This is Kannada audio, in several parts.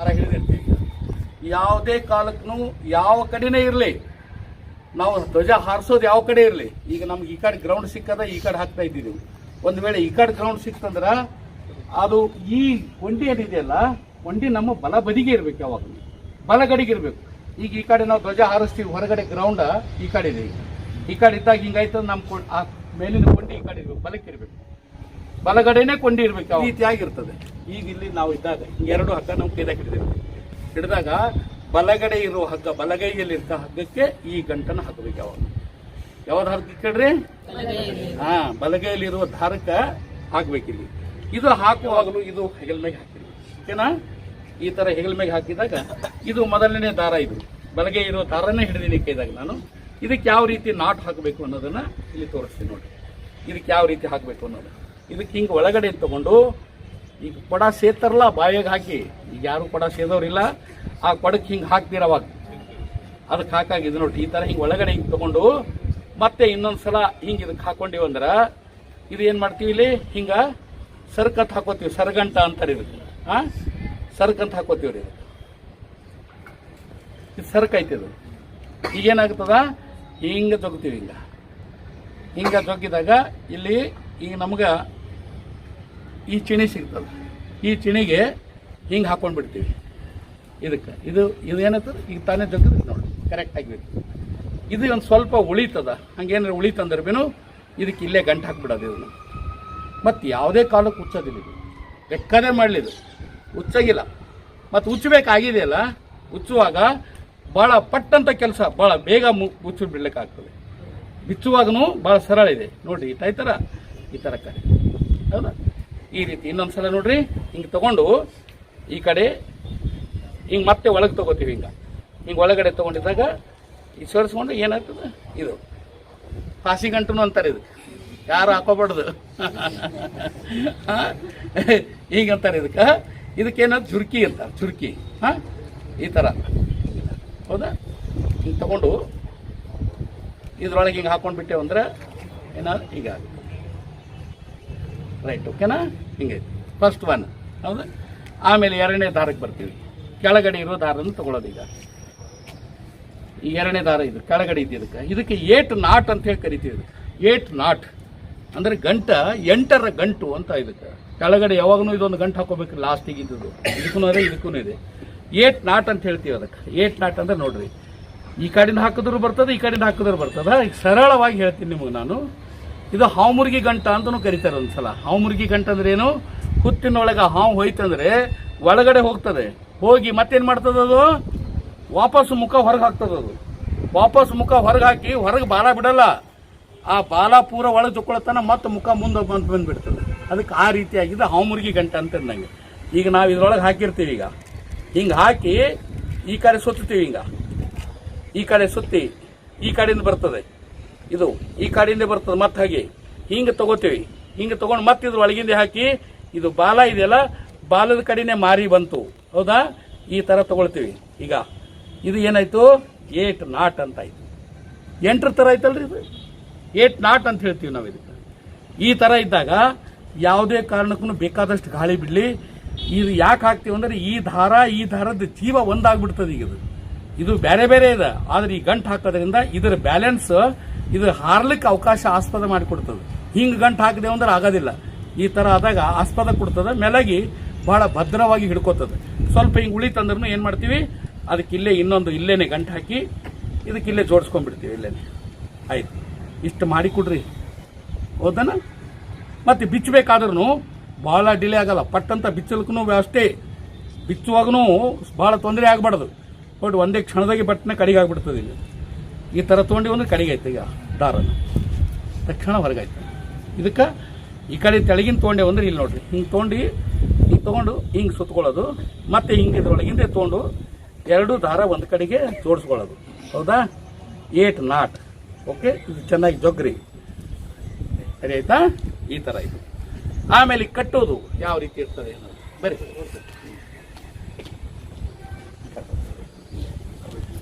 ದಾರ ಹಿಡಿದಿರ್ತೀವಿ. ಯಾವುದೇ ಕಾಲಕ್ಕೂ ಯಾವ ಕಡೆನೇ ಇರಲಿ, ನಾವು ಧ್ವಜ ಹಾರಿಸೋದು ಯಾವ ಕಡೆ ಇರಲಿ. ಈಗ ನಮ್ಗೆ ಈ ಕಡೆ ಗ್ರೌಂಡ್ ಸಿಕ್ಕದ ಈ ಕಡೆ ಹಾಕ್ತಾ ಇದ್ದೀವಿ. ಒಂದು ವೇಳೆ ಈ ಕಡೆ ಗ್ರೌಂಡ್ ಸಿಕ್ತಂದ್ರೆ ಅದು ಈ ಕೊಂಡಿ ಏನಿದೆಯಲ್ಲ, ಕೊಂಡಿ ನಮ್ಮ ಬಲ ಬದಿಗೆ ಇರಬೇಕು, ಯಾವಾಗಲೂ ಬಲಗಡೆಗೆ ಇರಬೇಕು. ಈಗ ಈ ಕಡೆ ನಾವು ಧ್ವಜ ಹಾರಿಸ್ತೀವಿ, ಹೊರಗಡೆ ಗ್ರೌಂಡ್ ಈ ಕಡೆ ಇದೆ. ಈ ಕಡೆ ಇದ್ದಾಗ ಹಿಂಗಾಯ್ತದ, ನಮ್ಮ ಆ ಮೇಲಿನ ಕೊಂಡಿ ಈ ಕಡೆ ಇರಬೇಕು, ಬಲಕ್ಕೆ ಇರಬೇಕು, ಬಲಗಡೆನೇ ಕೊಂಡಿ ಇರಬೇಕು. ಯಾವ ರೀತಿಯಾಗಿರ್ತದೆ. ಈಗ ಇಲ್ಲಿ ನಾವು ಇದ್ದಾಗ ಎರಡು ಹಗ್ಗ ನಾವು ಕೈದಾಗ ಹಿಡಿದಾಗ ಬಲಗಡೆ ಇರೋ ಹಗ್ಗ ಬಲಗೈಯಲ್ಲಿರ್ತ ಹಗ್ಗಕ್ಕೆ ಈ ಗಂಟನ್ನು ಹಾಕಬೇಕು. ಯಾವ್ದು ಹಗ್ಗಕ್ಕೆ ಹೇಳ್ರಿ? ಬಲಗೈಯಲ್ಲಿರುವ ದಾರಕ್ಕೆ ಹಾಕ್ಬೇಕಿಲ್ಲಿ. ಇದು ಹಾಕುವಾಗಲೂ ಇದು ಹೆಗಲ ಮೇಲೆ ಹಾಕಿರಿ, ಓಕೆನಾ? ಈ ತರ ಹೆಗಲ ಮೇಲೆ ಹಾಕಿದಾಗ ಇದು ಮೊದಲನೇ ದಾರ. ಇದು ಬಲಗೈ ಇರೋ ದಾರನೇ ಹಿಡಿದೀನಿ ಕೈದಾಗ ನಾನು. ಇದಕ್ಕೆ ಯಾವ ರೀತಿ ನಾಟ್ ಹಾಕಬೇಕು ಅನ್ನೋದನ್ನ ಇಲ್ಲಿ ತೋರಿಸ್ತೀನಿ ನೋಡಿ. ಇದಕ್ಕೆ ಯಾವ ರೀತಿ ಹಾಕಬೇಕು ಅನ್ನೋದು, ಇದಕ್ಕೆ ಹಿಂಗೆ ಒಳಗಡೆ ತಗೊಂಡು ಈಗ ಕೊಡ ಸೇತಾರಲ್ಲ ಬಾಯಿಗೆ ಹಾಕಿ, ಈಗ ಯಾರು ಕೊಡ ಸೇದವ್ರಿಲ್ಲ, ಆ ಕೊಡಕ್ಕೆ ಹಿಂಗೆ ಹಾಕ್ತೀರ ಅವಾಗ ಅದಕ್ಕೆ ಹಾಕಾಗಿದೆ ನೋಡಿ. ಈ ತರ ಹಿಂಗೆ ಒಳಗಡೆ ಹಿಂಗೆ ತಗೊಂಡು ಮತ್ತೆ ಇನ್ನೊಂದ್ಸಲ ಹಿಂಗೆ ಇದಕ್ಕೆ ಹಾಕೊಂಡಿವಂದ್ರ ಇದು ಏನ್ ಮಾಡ್ತೀವಿ, ಇಲ್ಲಿ ಹಿಂಗ ಸರ್ಕತ್ ಹಾಕೋತೀವಿ. ಸರ್ಗಂಟ ಅಂತಾರೆ ಇದಕ್ಕೆ. ಸರ್ಕಂತ ಹಾಕೋತೀವ್ರಿ. ಇದು ಸರ್ಕ್ ಐತಿದು. ಈಗೇನಾಗ್ತದ, ಹಿಂಗ ಜೊಗ್ತೀವಿ. ಹಿಂಗ ಜೊಗ್ಗಿದಾಗ ಇಲ್ಲಿ ಈಗ ನಮ್ಗ ಈ ಚಿಣಿ ಸಿಗ್ತದೆ. ಈ ಚಿಣಿಗೆ ಹಿಂಗೆ ಹಾಕೊಂಡ್ಬಿಡ್ತೀವಿ ಇದಕ್ಕೆ. ಇದು ಏನಾಗ್ತದೆ, ಈಗ ತಾನೇ ಜೊಗ್ಗಿದ್ರೆ ನೋಡಿ ಕರೆಕ್ಟ್ ಆಗಿಬೇಕು. ಇದು ಒಂದು ಸ್ವಲ್ಪ ಉಳಿತದ, ಹಂಗೇನಾರು ಉಳಿತಂದ್ರೆ ಬೇನು ಇದಕ್ಕೆ ಇಲ್ಲೇ ಗಂಟು ಹಾಕ್ಬಿಡೋದು. ಇದನ್ನು ಮತ್ತು ಯಾವುದೇ ಕಾಲಕ್ಕೆ ಉಚ್ಚೋದಿಲ್ಲ. ಇದು ಬೇಕಾದ್ರೆ ಮಾಡಲಿದು ಉಚ್ಚಾಗಿಲ್ಲ. ಮತ್ತು ಉಚ್ಚಬೇಕಾಗಿದೆಯಲ್ಲ, ಉಚ್ಚುವಾಗ ಭಾಳ ಪಟ್ಟಂತ ಕೆಲಸ ಭಾಳ ಬೇಗ ಉಚ್ಚು ಬಿಡ್ಲಿಕ್ಕಾಗ್ತದೆ. ಬಿಚ್ಚುವಾಗೂ ಭಾಳ ಸರಳ ಇದೆ ನೋಡ್ರಿ. ಈ ಥರ ಕಡೆ ಹೌದಾ? ಈ ರೀತಿ ಇನ್ನೊಂದ್ಸಲ ನೋಡ್ರಿ, ಹಿಂಗೆ ತಗೊಂಡು ಈ ಕಡೆ ಹಿಂಗೆ ಮತ್ತೆ ಒಳಗೆ ತಗೋತೀವಿ. ಹಿಂಗೆ ಒಳಗಡೆ ತಗೊಂಡಿದ್ದಾಗ ಈ ಸರಿಸ್ಕೊಂಡು ಏನಾಗ್ತದೆ, ಇದು ಪಾಸಿ ಗಂಟು ಅಂತಾರೆ. ಇದು ಯಾರು ಹಾಕೋಬಾರ್ದು ಹೀಗಂತಾರೆ ಇದಕ್ಕೆ. ಇದಕ್ಕೇನಾದ್ರು ಚುರ್ಕಿ ಅಂತಾರೆ, ಚುರ್ಕಿ. ಈ ಥರ ಹೌದಾ? ಹಿಂಗೆ ತಗೊಂಡು ಇದ್ರೊಳಗೆ ಹಿಂಗೆ ಹಾಕೊಂಡು ಬಿಟ್ಟೆವು ಅಂದ್ರೆ ಏನಾದ್ರು ಈಗ ರೈಟ್, ಓಕೆನಾ? ಹಿಂಗೆ ಫಸ್ಟ್ ಒನ್ ಹೌದಾ? ಆಮೇಲೆ ಎರಡನೇ ದಾರಕ್ಕೆ ಬರ್ತೀವಿ. ಕೆಳಗಡೆ ಇರೋ ದಾರನ್ನು ತಗೊಳ್ಳೋದು. ಈಗ ಈ ಎರಡನೇ ದಾರ ಇದು ಕೆಳಗಡೆ ಇದ್ದು ಇದಕ್ಕೆ 8 ನಾಟ್ ಅಂತ ಹೇಳಿ ಕರಿತೀವಿ. 8 ನಾಟ್ ಅಂದ್ರೆ ಗಂಟ, 8ರ ಗಂಟು ಅಂತ. ಇದಕ್ಕೆ ಕೆಳಗಡೆ ಯಾವಾಗಲೂ ಇದೊಂದು ಗಂಟು ಹಾಕೋಬೇಕು ಲಾಸ್ಟಿಗೆ. ಇದ್ದು ಇದಕ್ಕೂ ಇದೆ, ಇದಕ್ಕೂ ಇದೆ. 8 ನಾಟ್ ಅಂತ ಹೇಳ್ತೀವಿ ಅದಕ್ಕೆ. 8 ನಾಟ್ ಅಂದ್ರೆ ನೋಡ್ರಿ, ಈ ಕಡೆಯಿಂದ ಹಾಕಿದ್ರು ಬರ್ತದೆ, ಈ ಕಡೆಯಿಂದ ಹಾಕಿದ್ರು ಬರ್ತದ. ಈಗ ಸರಳವಾಗಿ ಹೇಳ್ತೀನಿ ನಿಮಗೆ ನಾನು. ಇದು ಹಾವುಮುರ್ಗಿ ಗಂಟ ಅಂತಲೂ ಕರೀತಾರೆ ಒಂದ್ಸಲ. ಹಾವುಮುರ್ಗಿ ಗಂಟ ಅಂದ್ರೆ ಏನು, ಹುತ್ತಿನೊಳಗೆ ಹಾವು ಹೋಯ್ತಂದ್ರೆ ಒಳಗಡೆ ಹೋಗ್ತದೆ. ಹೋಗಿ ಮತ್ತೇನು ಮಾಡ್ತದೆ, ಅದು ವಾಪಸ್ ಮುಖ ಹೊರಗೆ ಹಾಕ್ತದೆ. ಅದು ವಾಪಸ್ ಮುಖ ಹೊರಗೆ ಹಾಕಿ ಹೊರಗೆ ಬಾಲ ಬಿಡಲ್ಲ. ಆ ಬಾಲ ಪೂರ ಒಳಗೆ ತಗೊಳತನ ಮತ್ತೆ ಮುಖ ಮುಂದೆ ಬಂದ್ಬಿಡ್ತದೆ. ಅದಕ್ಕೆ ಆ ರೀತಿಯಾಗಿದೆ ಹಾವುಮುರ್ಗಿ ಗಂಟ ಅಂತ ನಂಗೆ. ಈಗ ನಾವು ಇದ್ರೊಳಗೆ ಹಾಕಿರ್ತೀವಿ. ಈಗ ಹಿಂಗೆ ಹಾಕಿ ಈ ಕಡೆ ಸುತ್ತೀವಿ. ಈ ಕಡೆ ಸುತ್ತಿ ಈ ಕಡೆಯಿಂದ ಬರ್ತದೆ, ಇದು ಈ ಕಡೆಯಿಂದ ಬರ್ತದೆ. ಮತ್ತೆ ಹಾಗೆ ಹಿಂಗೆ ತಗೋತೀವಿ. ಹಿಂಗೆ ತಗೊಂಡು ಮತ್ತೆ ಇದ್ರ ಒಳಗಿಂದ ಹಾಕಿ ಇದು ಬಾಲ ಇದೆಯಲ್ಲ, ಬಾಲದ ಕಡೆನೇ ಮಾರಿ ಬಂತು, ಹೌದಾ? ಈ ತರ ತಗೊಳ್ತೀವಿ. ಈಗ ಇದು ಏನಾಯ್ತು, 8 ನಾಟ್ ಅಂತ ಆಯ್ತು. 8ರ ತರ ಆಯ್ತಲ್ರಿ ಇದು. 8 ನಾಟ್ ಅಂತ ಹೇಳ್ತೀವಿ ನಾವು ಇದಕ್ಕೆ. ಈ ತರ ಇದ್ದಾಗ ಯಾವುದೇ ಕಾರಣಕ್ಕೂ ಬೇಕಾದಷ್ಟು ಗಾಳಿ ಬಿಡ್ಲಿ. ಇದು ಯಾಕೆ ಹಾಕ್ತೀವಿ ಅಂದ್ರೆ ಈ ದಾರದ ಜೀವ ಒಂದಾಗ್ಬಿಡ್ತದೆ. ಈಗ ಇದು ಬೇರೆ ಬೇರೆ ಇದೆ, ಆದ್ರೆ ಈ ಗಂಟು ಹಾಕೋದ್ರಿಂದ ಇದರ ಬ್ಯಾಲೆನ್ಸ್ ಇದು ಹಾರ್ಲಿಕ್ಕೆ ಅವಕಾಶ ಆಸ್ಪದ ಮಾಡಿಕೊಡ್ತದೆ. ಹಿಂಗೆ ಗಂಟು ಹಾಕಿದೇವು ಅಂದ್ರೆ ಆಗೋದಿಲ್ಲ. ಈ ತರ ಆದಾಗ ಆಸ್ಪದ ಕೊಡ್ತದೆ, ಮೇಲಾಗಿ ಬಹಳ ಭದ್ರವಾಗಿ ಹಿಡ್ಕೋತದೆ. ಸ್ವಲ್ಪ ಹಿಂಗೆ ಉಳಿತಂದ್ರೂ ಏನ್ ಮಾಡ್ತೀವಿ, ಅದಕ್ಕೆ ಇಲ್ಲೇ ಇನ್ನೊಂದು ಇಲ್ಲೇನೆ ಗಂಟು ಹಾಕಿ ಇದಕ್ಕೆ ಇಲ್ಲೇ ಜೋಡಿಸ್ಕೊಂಡ್ಬಿಡ್ತೀವಿ. ಇಲ್ಲೇನೆ ಆಯ್ತು. ಇಷ್ಟು ಮಾಡಿಕೊಡ್ರಿ, ಹೌದನ? ಮತ್ತೆ ಬಿಚ್ಚಬೇಕಾದ್ರೂ ಬಹಳ ಡಿಲೇ ಆಗಲ್ಲ. ಪಟ್ಟಂತ ಬಿಚ್ಚಲಕ್ಕೂ ಅಷ್ಟೇ, ಬಿಚ್ಚುವಾಗೂ ಬಹಳ ತೊಂದರೆ ಆಗಬಾರ್ದು. ಬಟ್ ಒಂದೇ ಕ್ಷಣದಾಗಿ ಬಟ್ಟನೆ ಕಡಿಗೆ ಆಗ್ಬಿಡ್ತದೆ. ಇಲ್ಲಿ ಈ ಥರ ತೊಗೊಂಡು ಅಂದ್ರೆ ಕಡಿಗೆ ಆಯ್ತು. ಈಗ ದಾರನ ತಕ್ಷಣ ಹೊರಗಾಯ್ತು. ಇದಕ್ಕೆ ಈ ಕಡೆ ತೆಳಗಿನ ತೊಗೊಂಡೇವು ಅಂದ್ರೆ ಇಲ್ಲಿ ನೋಡ್ರಿ, ಹಿಂಗೆ ತೊಗೊಂಡು ಹಿಂಗೆ ಸುತ್ಕೊಳ್ಳೋದು. ಮತ್ತೆ ಹಿಂಗೆ ಇದ್ರೊಳಗಿಂದ ತೊಗೊಂಡು 2 ದಾರ ಒಂದು ಕಡೆಗೆ ಜೋಡಿಸ್ಕೊಳ್ಳೋದು, ಹೌದಾ? 8 ನಾಟ್. ಓಕೆ, ಇದು ಚೆನ್ನಾಗಿ ಜೊಗ್ರಿ, ಸರಿ ಆಯ್ತಾ? ಈ ಥರ ಇದು. ಆಮೇಲೆ ಕಟ್ಟೋದು ಯಾವ ರೀತಿ ಇರ್ತದೆ ಅನ್ನೋದು ಬರೀ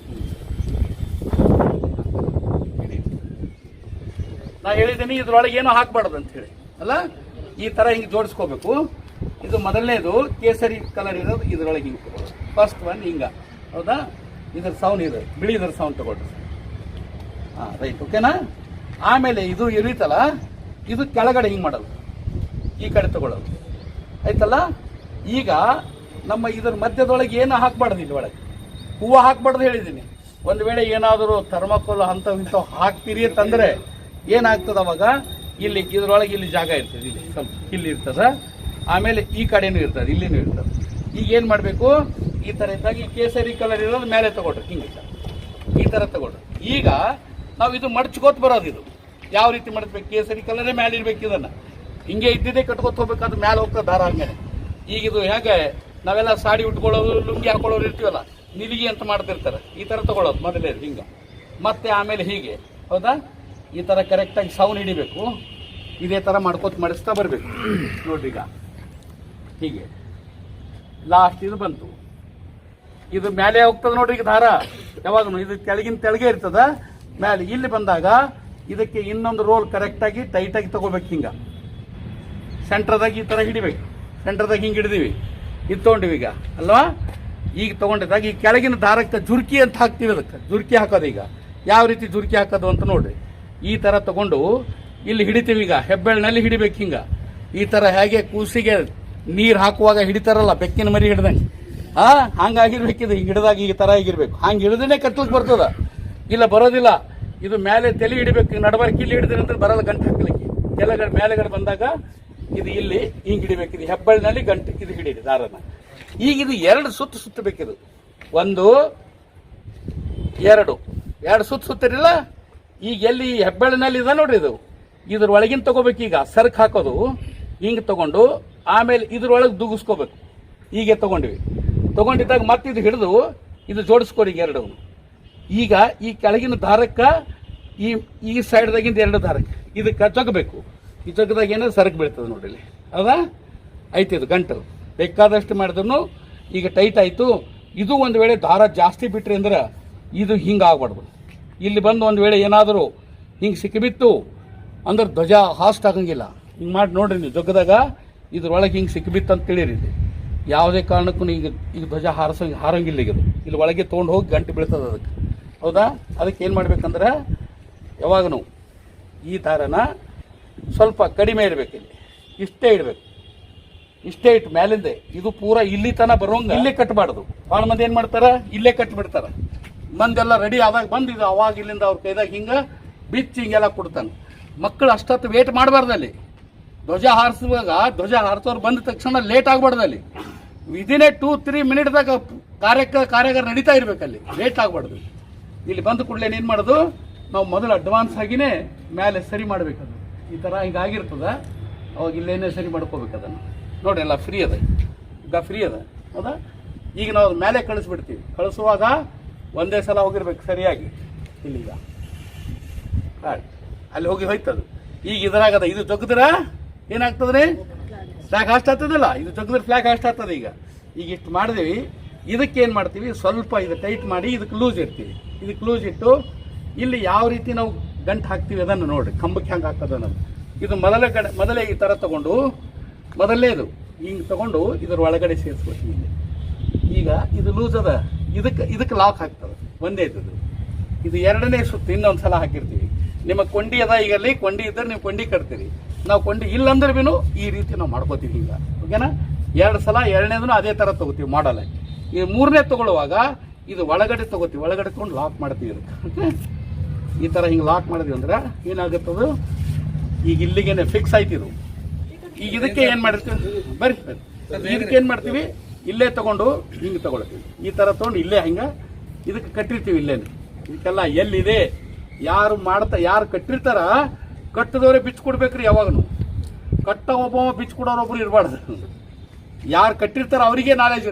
ನಾ ಹೇಳಿದ್ದೀನಿ. ಇದ್ರೊಳಗೆ ಏನೋ ಹಾಕ್ಬಾರ್ದು ಅಂತ ಹೇಳಿ ಅಲ್ಲ, ಈ ತರ ಹಿಂಗೆ ಜೋಡಿಸ್ಕೋಬೇಕು. ಇದು ಮೊದಲನೇದು ಕೇಸರಿ ಕಲರ್ ಇರೋದು, ಇದರೊಳಗೆ ಹಿಂಗೆ ಫಸ್ಟ್ ಒನ್ ಹಿಂಗ, ಹೌದಾ? ಇದ್ರ ಸೌಂಡ್ ಇದೆ, ಬಿಳಿ ಇದ್ರ ಸೌಂಡ್ ತಗೊಳ್ರಿ. ಹಾಂ, ರೈಟ್, ಓಕೆನಾ? ಆಮೇಲೆ ಇದು ಇರುತ್ತಲ್ಲ, ಇದು ಕೆಳಗಡೆ ಹಿಂಗೆ ಮಾಡೋದು, ಈ ಕಡೆ ತಗೊಳ್ಳೋದು, ಆಯ್ತಲ್ಲ? ಈಗ ನಮ್ಮ ಇದ್ರ ಮಧ್ಯದೊಳಗೆ ಏನು ಹಾಕ್ಬಾರ್ದು, ಇಲ್ಲಿ ಒಳಗೆ ಹೂವು ಹಾಕ್ಬಾರ್ದು ಹೇಳಿದ್ದೀನಿ. ಒಂದು ವೇಳೆ ಏನಾದರೂ ಥರ್ಮಾಕೋಲ್ ಇಂಥವು ಹಾಕ್ತೀರಿ ಅಂತಂದರೆ ಏನಾಗ್ತದೆ ಅವಾಗ, ಇಲ್ಲಿ ಇದ್ರೊಳಗೆ ಇಲ್ಲಿ ಜಾಗ ಇರ್ತದೆ, ಇಲ್ಲಿ ಸ್ವಲ್ಪ ಇಲ್ಲಿ ಇರ್ತದೆ, ಆಮೇಲೆ ಈ ಕಡೆನೂ ಇರ್ತದೆ, ಇಲ್ಲಿನೂ ಇರ್ತದೆ. ಈಗ ಏನು ಮಾಡಬೇಕು, ಈ ಥರ ಇದ್ದಾಗ ಈ ಕೇಸರಿ ಕಲರ್ ಇರೋದು ಮೇಲೆ ತಗೊಳ್ರಿ, ಹಿಂಗೆ ಈ ಥರ ತಗೊಳ್ರಿ. ಈಗ ನಾವು ಇದು ಮಡ್ಚ್ಕೋತ ಬರೋದು, ಇದು ಯಾವ ರೀತಿ ಮಡಚ್ಬೇಕು, ಕೇಸರಿ ಕಲರೇ ಮೇಲೆ ಇರ್ಬೇಕು. ಇದನ್ನು ಹಿಂಗೆ ಇದ್ದಿದ್ದೇ ಕಟ್ಕೋತ ಹೋಗ್ಬೇಕು, ಅದು ಮೇಲೆ ಹೋಗ್ತದೆ ದಾರ ಹಂಗೆ. ಈಗ ಇದು ಹೇಗೆ ನಾವೆಲ್ಲ ಸಾಡಿ ಉಟ್ಕೊಳ್ಳೋದು, ಲುಂಗಿ ಹಾಕೊಳ್ಳೋರು ಇರ್ತೀವಲ್ಲ, ನಿಲಿಗೆ ಅಂತ ಮಾಡ್ತಿರ್ತಾರೆ, ಈ ಥರ ತಗೊಳ್ಳೋದು ಮೊದಲೇ ಹಿಂಗೆ, ಮತ್ತೆ ಆಮೇಲೆ ಹೀಗೆ, ಹೌದಾ? ಈ ಥರ ಕರೆಕ್ಟಾಗಿ ಸೌನ್ ಹಿಡಿಬೇಕು. ಇದೇ ಥರ ಮಾಡ್ಕೋತ ಮಾಡಿಸ್ತಾ ಬರಬೇಕು. ನೋಡ್ರಿ, ಈಗ ಹೀಗೆ ಲಾಸ್ಟ್ ಇದು ಬಂತು, ಇದು ಮೇಲೆ ಹೋಗ್ತದೆ ನೋಡ್ರಿ. ಈಗ ದಾರ ಯಾವಾಗಲೂ ಇದು ಕೆಳಗಿನ ತೆಳಗೆ ಇರ್ತದ, ಮೇಲೆ ಇಲ್ಲಿ ಬಂದಾಗ ಇದಕ್ಕೆ ಇನ್ನೊಂದು ರೋಲ್ ಕರೆಕ್ಟಾಗಿ ಟೈಟಾಗಿ ತಗೋಬೇಕು. ಹಿಂಗೆ ಸೆಂಟ್ರದಾಗ ಈ ಥರ ಹಿಡಿಬೇಕು, ಸೆಂಟ್ರದಾಗ ಹಿಂಗೆ ಹಿಡಿದೀವಿ, ಇದು ತೊಗೊಂಡಿವಿ ಈಗ ಅಲ್ವಾ? ಈಗ ತೊಗೊಂಡಿದ್ದಾಗ ಈ ಕೆಳಗಿನ ದಾರಕ್ಕೆ ಜುರ್ಕಿ ಅಂತ ಹಾಕ್ತೀವಿ, ಅದಕ್ಕೆ ಜುರ್ಕಿ ಹಾಕೋದು. ಈಗ ಯಾವ ರೀತಿ ಜುರ್ಕಿ ಹಾಕೋದು ಅಂತ ನೋಡ್ರಿ. ಈ ಥರ ತಗೊಂಡು ಇಲ್ಲಿ ಹಿಡಿತೀವಿ, ಈಗ ಹೆಬ್ಬೆಳ್ಳಿನಲ್ಲಿ ಹಿಡಿಬೇಕು. ಹಿಂಗೆ ಈ ಥರ ಹೇಗೆ ಕೂಸಿಗೆ ನೀರು ಹಾಕುವಾಗ ಹಿಡಿತಾರಲ್ಲ ಬೆಕ್ಕಿನ ಮರಿ ಹಿಡ್ದಂಗೆ, ಹಂಗಾಗಿರ್ಬೇಕಿದು. ಹಿಂಗೆ ಹಿಡಿದಾಗ ಈ ಥರ ಆಗಿರ್ಬೇಕು, ಹಂಗೆ ಹಿಡಿದೇ ಕಟ್ಲಿಕ್ಕೆ ಬರ್ತದ, ಇಲ್ಲ ಬರೋದಿಲ್ಲ. ಇದು ಮೇಲೆ ತಲೆ ಹಿಡಿಬೇಕು, ನಡಬರ್ಕ್ ಇಲ್ಲಿ ಹಿಡಿದ್ರೆ ಅಂದ್ರೆ ಬರೋದು, ಗಂಟು ಹಾಕ್ಲಿಕ್ಕೆ. ಕೆಳಗಡೆ ಮೇಲೆಗಡೆ ಬಂದಾಗ ಇದು ಇಲ್ಲಿ ಹಿಂಗೆ ಹಿಡಿಬೇಕು, ಇದು ಹೆಬ್ಬೆಳ್ಳಿನಲ್ಲಿ ಗಂಟು ಇದು ಹಿಡೀರಿ ದಾರನ. ಈಗ ಇದು ಎರಡು ಸುತ್ತಬೇಕಿದು, ಒಂದು ಎರಡು ಸುತ್ತಿರಲಿಲ್ಲ. ಈಗ ಎಲ್ಲಿ ಹೆಬ್ಬೆಳ್ಳಿನಲ್ಲಿ ಇದೆ ನೋಡ್ರಿ, ಇದು ಇದ್ರ ಒಳಗಿನ ತಗೋಬೇಕು. ಈಗ ಸರ್ಕ್ ಹಾಕೋದು ಹಿಂಗೆ ತಗೊಂಡು ಆಮೇಲೆ ಇದ್ರೊಳಗೆ ದುಗಿಸ್ಕೋಬೇಕು. ಹೀಗೆ ತಗೊಂಡಿದ್ದಾಗ ಮತ್ತೆ ಇದು ಹಿಡಿದು ಇದು ಜೋಡಿಸ್ಕೊರಿ ಈಗ ಎರಡು. ಈಗ ಈ ಕೆಳಗಿನ ದಾರಕ್ಕೆ ಈ ಸೈಡ್ದಾಗಿಂದ ಎರಡು ದಾರಕ್ಕೆ ಇದಕ್ಕೆ ಜಗ್ಬೇಕು. ಈ ಜಗ್ಗದಾಗ ಏನಾದ್ರು ಸರಕು ಬೀಳ್ತದೆ ನೋಡ್ರಿ ಇಲ್ಲಿ, ಹೌದಾ? ಐತಿ ಇದು ಗಂಟು ಬೇಕಾದಷ್ಟು ಮಾಡಿದ್ರು ಈಗ ಟೈಟ್ ಆಯಿತು. ಇದು ಒಂದು ವೇಳೆ ದಾರ ಜಾಸ್ತಿ ಬಿಟ್ರಿ ಅಂದ್ರೆ ಇದು ಹಿಂಗೆ ಆಗ್ಬಾರ್ದು. ಇಲ್ಲಿ ಬಂದು ಒಂದು ವೇಳೆ ಏನಾದರೂ ಹಿಂಗೆ ಸಿಕ್ಕಿಬಿತ್ತು ಅಂದ್ರೆ ಧ್ವಜ ಹಾಸ್ಟ್ ಆಗಂಗಿಲ್ಲ. ಹಿಂಗೆ ಮಾಡಿ ನೋಡ್ರಿ ನೀವು, ಜಗ್ಗದಾಗ ಇದ್ರೊಳಗೆ ಹಿಂಗೆ ಸಿಕ್ಕಿಬಿತ್ತು ಅಂತ ತಿಳಿರಿ. ಯಾವುದೇ ಕಾರಣಕ್ಕೂ ಈಗ ಧ್ವಜ ಹಾರಂಗಿಲ್ಲ. ಈಗ ಇಲ್ಲಿ ಒಳಗೆ ತೊಗೊಂಡು ಹೋಗಿ ಗಂಟು ಬೀಳ್ತದೆ ಅದಕ್ಕೆ, ಹೌದಾ? ಅದಕ್ಕೆ ಏನು ಮಾಡ್ಬೇಕಂದ್ರೆ ಯಾವಾಗನು ಈ ದಾರನ ಸ್ವಲ್ಪ ಕಡಿಮೆ ಇಡಬೇಕು, ಇಲ್ಲಿ ಇಷ್ಟೇ ಇಡಬೇಕು, ಇಷ್ಟೇ ಇಟ್ಟು ಮೇಲಿಂದೆ ಇದು ಪೂರ ಇಲ್ಲಿ ತನಕ ಬರೋಂಗ ಇಲ್ಲೇ ಕಟ್ಟಬಾರ್ದು. ಭಾಳ ಮಂದಿ ಏನು ಮಾಡ್ತಾರ, ಇಲ್ಲೇ ಕಟ್ಟಿಬಿಡ್ತಾರ. ಮಂದೆಲ್ಲ ರೆಡಿ ಆದಾಗ ಬಂದು ಇದು ಅವಾಗ ಇಲ್ಲಿಂದ ಅವ್ರ ಕೈದಾಗ ಹಿಂಗೆ ಬಿಚ್ಚಿ ಹಿಂಗೆಲ್ಲ ಕೊಡ್ತಾನೆ. ಮಕ್ಕಳು ಅಷ್ಟೊತ್ತು ವೇಟ್ ಮಾಡಬಾರ್ದು. ಅಲ್ಲಿ ಧ್ವಜ ಹಾರಿಸುವಾಗ ಧ್ವಜ ಹಾರಿಸೋರು ಬಂದ ತಕ್ಷಣ ಲೇಟ್ ಆಗಬಾರ್ದು. ಅಲ್ಲಿ ವಿದಿನ್ 2-3 ಮಿನಿಟ್ದಾಗ ಕಾರ್ಯಗಾರ ನಡೀತಾ ಇರ್ಬೇಕಲ್ಲಿ, ಲೇಟ್ ಆಗಬಾರ್ದು. ಇಲ್ಲಿ ಬಂದ ಕೂಡಲೇ ಏನು ಮಾಡೋದು, ನಾವು ಮೊದಲು ಅಡ್ವಾನ್ಸ್ ಆಗಿನೇ ಮೇಲೆ ಸರಿ ಮಾಡಬೇಕದು. ಈ ಥರ ಹಿಂಗಾಗಿರ್ತದ, ಅವಾಗ ಇಲ್ಲೇನೇ ಸರಿ ಮಾಡ್ಕೋಬೇಕು ಅದನ್ನು. ನೋಡಿ ಎಲ್ಲ ಫ್ರೀ ಅದ, ಈಗ ಫ್ರೀ ಅದ, ಹೌದಾ? ಈಗ ನಾವು ಮೇಲೆ ಕಳಿಸ್ಬಿಡ್ತೀವಿ. ಕಳಿಸುವಾಗ ಒಂದೇ ಸಲ ಹೋಗಿರ್ಬೇಕು ಸರಿಯಾಗಿ. ಇಲ್ಲಿಗ ಅಲ್ಲಿ ಹೋಯ್ತದು. ಈಗ ಇದ್ರಾಗದ, ಇದು ಜಗ್ದ್ರ ಏನಾಗ್ತದ್ರಿ, ಫ್ಲಾಗ್ ಹಾಸ್ಟ್ ಆಗ್ತದಲ್ಲ, ಇದು ಜಗ್ದ್ರ ಫ್ಲಾಗ್ ಹಾಸ್ಟ್ ಆಗ್ತದೆ. ಈಗ ಇಷ್ಟು ಮಾಡಿದೀವಿ. ಇದಕ್ಕೆ ಏನು ಮಾಡ್ತೀವಿ, ಸ್ವಲ್ಪ ಇದು ಟೈಟ್ ಮಾಡಿ ಇದಕ್ಕೆ ಲೂಸ್ ಇಡ್ತೀವಿ. ಇದಕ್ಕೆ ಲೂಸ್ ಇಟ್ಟು ಇಲ್ಲಿ ಯಾವ ರೀತಿ ನಾವು ಗಂಟು ಹಾಕ್ತೀವಿ ಅದನ್ನು ನೋಡ್ರಿ, ಕಂಬಕ್ಕೆ ಹೆಂಗೆ ಹಾಕೋದು ಅನ್ನೋದು. ಇದು ಮೊದಲೇ ಈ ಥರ ತಗೊಂಡು ಮೊದಲೇ ಇದು ಹಿಂಗೆ ತಗೊಂಡು ಇದ್ರ ಒಳಗಡೆ ಸೇರಿಸ್ಕೊಳ್ತೀವಿ. ಇಲ್ಲಿ ಈಗ ಇದು ಲೂಸ್ ಅದ, ಇದಕ್ಕೆ ಲಾಕ್ ಹಾಕ್ತದೆ. ಒಂದೇ ಇದ್ದದು ಇದು ಎರಡನೇ ಸುತ್ತು ಇನ್ನೊಂದು ಸಲ ಹಾಕಿರ್ತೀವಿ. ನಿಮ್ಮ ಕೊಂಡಿ ಅದ, ಈಗ ಅಲ್ಲಿ ಕೊಂಡಿ ಇದ್ದರೆ ನೀವು ಕೊಂಡಿ ಕಟ್ತೀರಿ. ನಾವು ಕೊಂಡಿ ಇಲ್ಲಂದ್ರೆ ಬಿನು ಈ ರೀತಿ ನಾವು ಮಾಡ್ಕೋತೀವಿ. ಈಗ ಓಕೆನಾ? 2 ಸಲ, ಎರಡನೇದೂ ಅದೇ ಥರ ತಗೋತೀವಿ ಮಾಡಲ್ಲ. ಈ ಮೂರನೇ ತಗೊಳ್ಳುವಾಗ ಇದು ಒಳಗಡೆ ತಗೋತೀವಿ, ಒಳಗಡೆ ತಗೊಂಡು ಲಾಕ್ ಮಾಡ್ತೀವಿ. ಇದಕ್ಕೆ ಈ ಥರ ಹಿಂಗೆ ಲಾಕ್ ಮಾಡಿದ್ವಿ ಅಂದ್ರೆ ಏನಾಗುತ್ತದು, ಈಗ ಇಲ್ಲಿಗೇನೆ ಫಿಕ್ಸ್ ಆಯ್ತಿದು. ಈಗ ಇದಕ್ಕೆ ಏನು ಮಾಡಿರ್ತೀವಿ, ಬರ್ರಿ ಇದಕ್ಕೆ ಏನು ಮಾಡ್ತೀವಿ, ಇಲ್ಲೇ ತಗೊಂಡು ಹಿಂಗೆ ತಗೊಳ್ತೀವಿ. ಈ ಥರ ತೊಗೊಂಡು ಇಲ್ಲೇ ಹಿಂಗೆ ಇದಕ್ಕೆ ಕಟ್ಟಿರ್ತೀವಿ. ಇಲ್ಲೇನೆ ಇದಕ್ಕೆಲ್ಲ ಎಲ್ಲಿದೆ, ಯಾರು ಕಟ್ಟಿರ್ತಾರ ಕಟ್ಟಿದವರೇ ಬಿಚ್ಕೊಡ್ಬೇಕ್ರಿ. ಯಾವಾಗನು ಒಬ್ಬ ಬಿಚ್ಕೊಡೋರೊಬ್ರು ಇರಬಾರ್ದು. ಯಾರು ಕಟ್ಟಿರ್ತಾರ ಅವರಿಗೆ ನಾಲೆಜ್